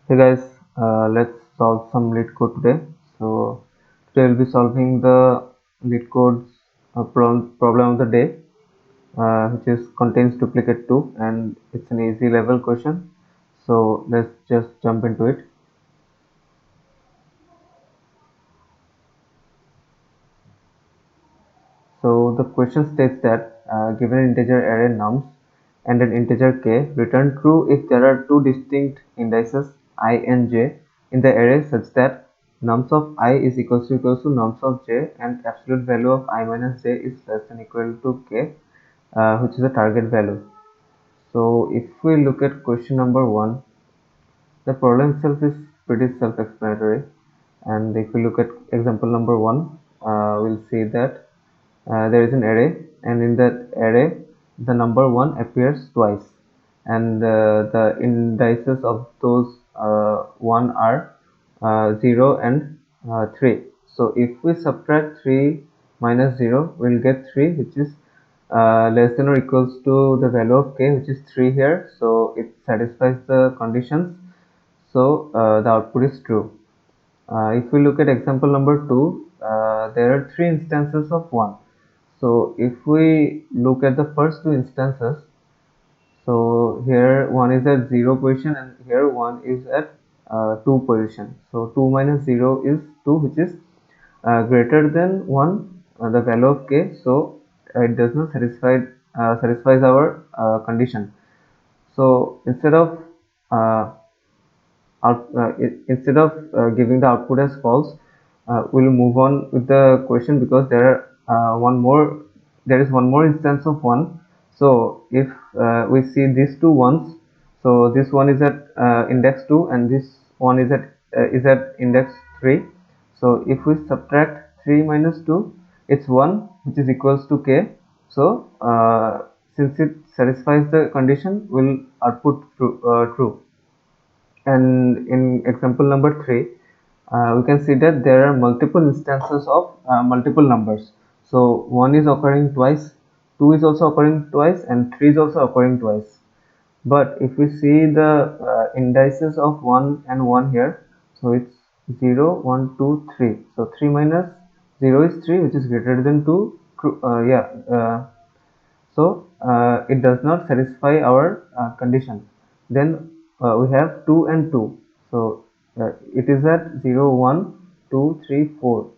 Hey guys, let's solve some LeetCode today. So today we'll be solving the LeetCode's problem of the day, which is contains duplicate 2, and it's an easy level question. So let's just jump into it. So the question states that given an integer array nums and an integer k, return true if there are two distinct indices I and j in the array such that nums of I is equals to nums of j and absolute value of I minus j is less than equal to k, which is the target value. So if we look at question number 1, the problem itself is pretty self-explanatory, and if we look at example number 1, we'll see that there is an array, and in that array the number 1 appears twice, and the indices of those 1 are 0 and 3. So if we subtract 3 minus 0, we'll get 3, which is less than or equals to the value of k, which is 3 here. So it satisfies the conditions, so the output is true. If we look at example number 2, there are 3 instances of 1. So if we look at the first 2 instances, so here one is at 0 position and here one is at 2 position. So 2 minus 0 is 2, which is greater than 1, the value of k. So it does not satisfies our condition. So instead of giving the output as false, we'll move on with the question, because there is one more instance of 1. So if we see these two ones, so this one is at index 2 and this one is at index 3. So if we subtract 3 minus 2, it's 1, which is equals to k. So since it satisfies the condition, we'll output true. And in example number 3, we can see that there are multiple instances of multiple numbers. So 1 is occurring twice, 2 is also occurring twice, and 3 is also occurring twice. But if we see the indices of 1 and 1 here, so it's 0, 1, 2, 3. So 3 minus 0 is 3, which is greater than 2. So it does not satisfy our condition. Then we have 2 and 2. So it is at 0, 1, 2, 3, 4.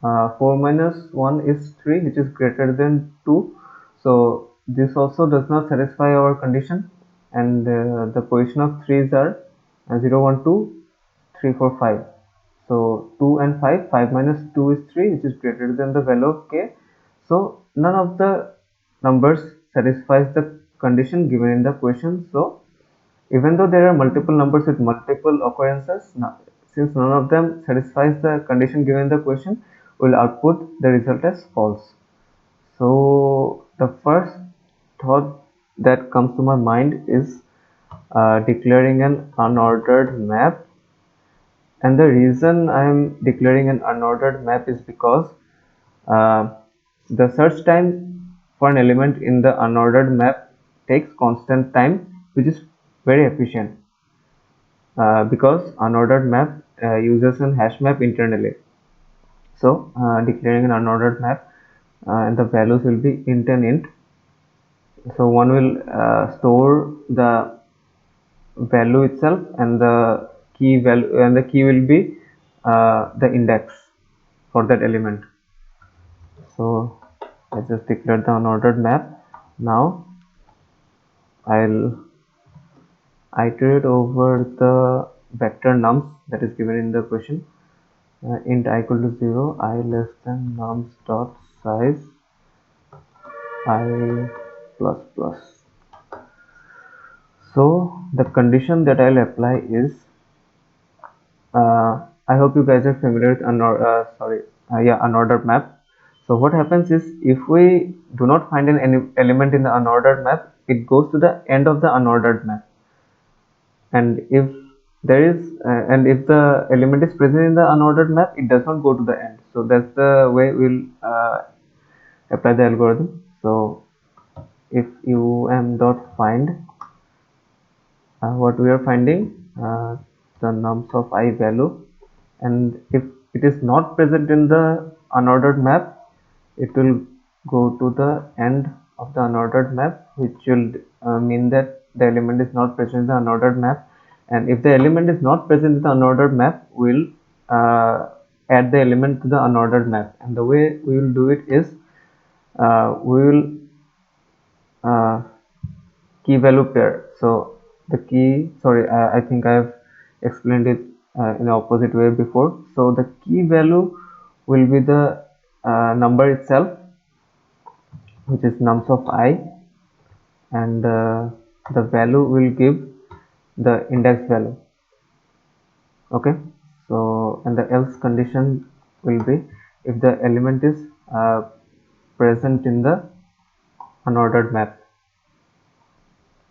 4 minus 1 is 3, which is greater than 2. So this also does not satisfy our condition, and the position of 3's are 0, 1, 2, 3, 4, 5. So 2 and 5, 5 minus 2 is 3, which is greater than the value of k. So none of the numbers satisfies the condition given in the question. So even though there are multiple numbers with multiple occurrences, since none of them satisfies the condition given in the question, we'll output the result as false. So the first thought that comes to my mind is declaring an unordered map. And the reason I am declaring an unordered map is because uh, the search time for an element in the unordered map takes constant time, which is very efficient, because unordered map uses an hash map internally. So declaring an unordered map, and the values will be int and int. So one will store the value itself, and the key will be the index for that element. So I just declared the unordered map. Now I'll iterate over the vector nums that is given in the question. Int I equal to 0, I less than nums dot size I plus plus. So the condition that I'll apply is, I hope you guys are familiar with unordered map. So what happens is, if we do not find an element in the unordered map, it goes to the end of the unordered map. And if if the element is present in the unordered map, it does not go to the end. So that's the way we'll apply the algorithm. So if um dot find, what we are finding, the nums of I value, and if it is not present in the unordered map, it will go to the end of the unordered map, which will mean that the element is not present in the unordered map. And if the element is not present in the unordered map, we'll add the element to the unordered map. And the way we will do it is we will key value pair. So the key, sorry, I think I have explained it in the opposite way before. So the key value will be the number itself, which is nums of I, and the value will give the index value. Okay, so and the else condition will be if the element is present in the unordered map.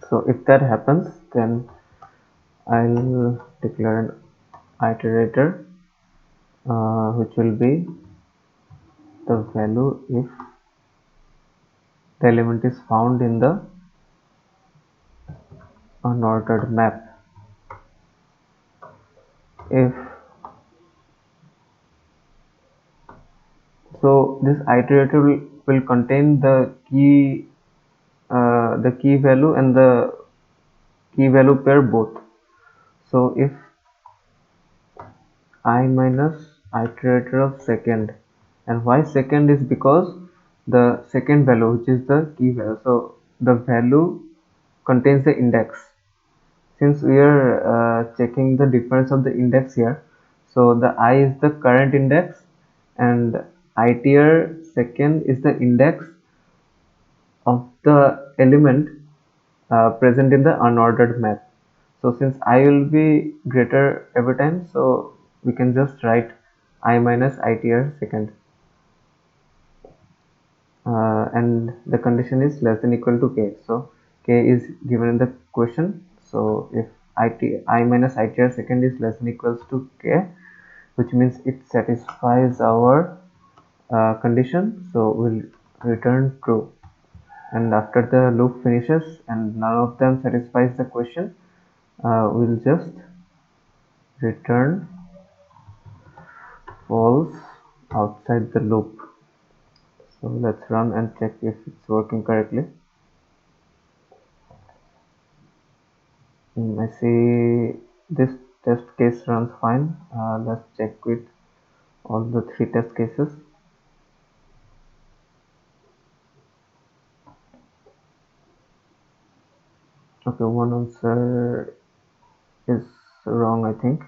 So if that happens, then I'll declare an iterator which will be the value if the element is found in the unordered map. If so, this iterator will contain the key value and the key value pair both. So if I minus iterator of second, and why second is because the second value, which is the key value, so the value contains the index. Since we are checking the difference of the index here, so the I is the current index and iter second is the index of the element present in the unordered map. So since I will be greater every time, so we can just write I minus iter second, and the condition is less than equal to k. So k is given in the question. So if I minus iter second is less than equals to k, which means it satisfies our condition, so we'll return true. And after the loop finishes and none of them satisfies the question, we'll just return false outside the loop. So let's run and check if it's working correctly. I see this test case runs fine. Let's check with all the 3 test cases. Okay, one answer is wrong, I think.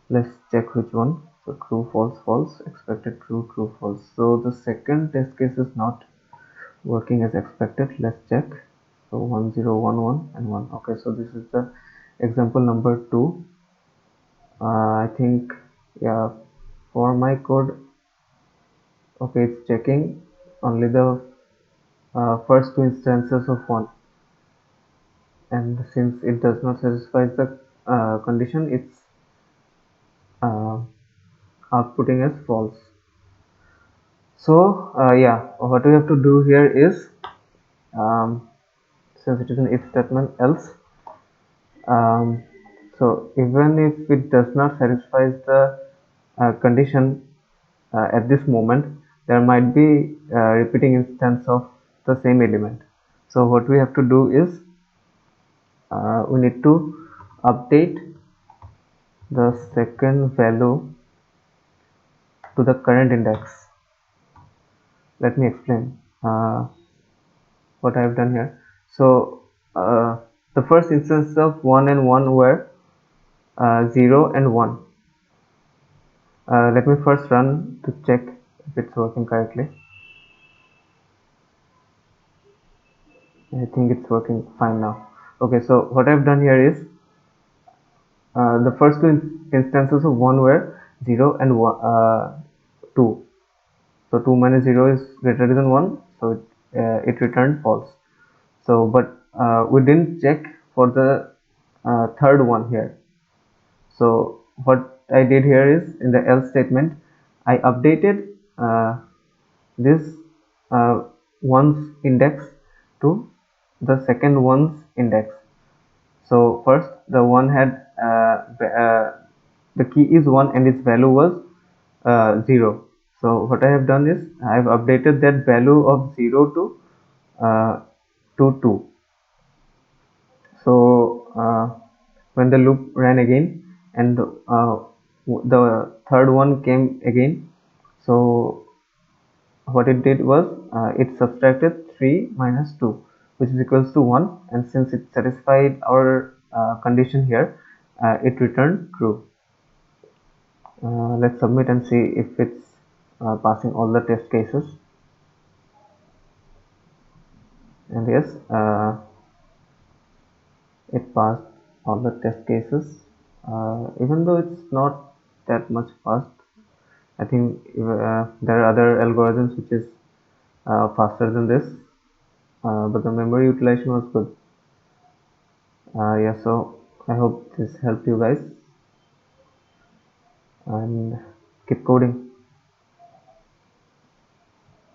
Let's check which one. So true, false, false, expected true, true, false. So the second test case is not working as expected. Let's check. So 1 0 1 1 and 1. Okay, so this is the example number 2. I think, yeah, for my code, okay, it's checking only the first 2 instances of 1, and since it does not satisfy the condition, it's outputting as false. So yeah, what we have to do here is, since it is an if statement, else. So even if it does not satisfy the condition at this moment, there might be repeating instance of the same element. So what we have to do is we need to update the second value to the current index. Let me explain what I have done here. So the first instance of 1 and 1 were 0 and 1. Let me first run to check if it's working correctly. I think it's working fine now. Okay, so what I've done here is the first 2 instances of 1 were 0 and 2. So 2 minus 0 is greater than 1, so it returned false. So but we didn't check for the third one here. So what I did here is, in the else statement, I updated this one's index to the second one's index. So first the one had the key is 1 and its value was 0. So what I have done is I have updated that value of 0 uh, to 2. So when the loop ran again and the third one came again, so what it did was it subtracted 3 minus 2, which is equals to 1, and since it satisfied our condition here, it returned true. Let's submit and see if it's passing all the test cases. And yes, it passed all the test cases, even though it's not that much fast. I think there are other algorithms which is faster than this, but the memory utilization was good. Yeah, so I hope this helped you guys, and keep coding.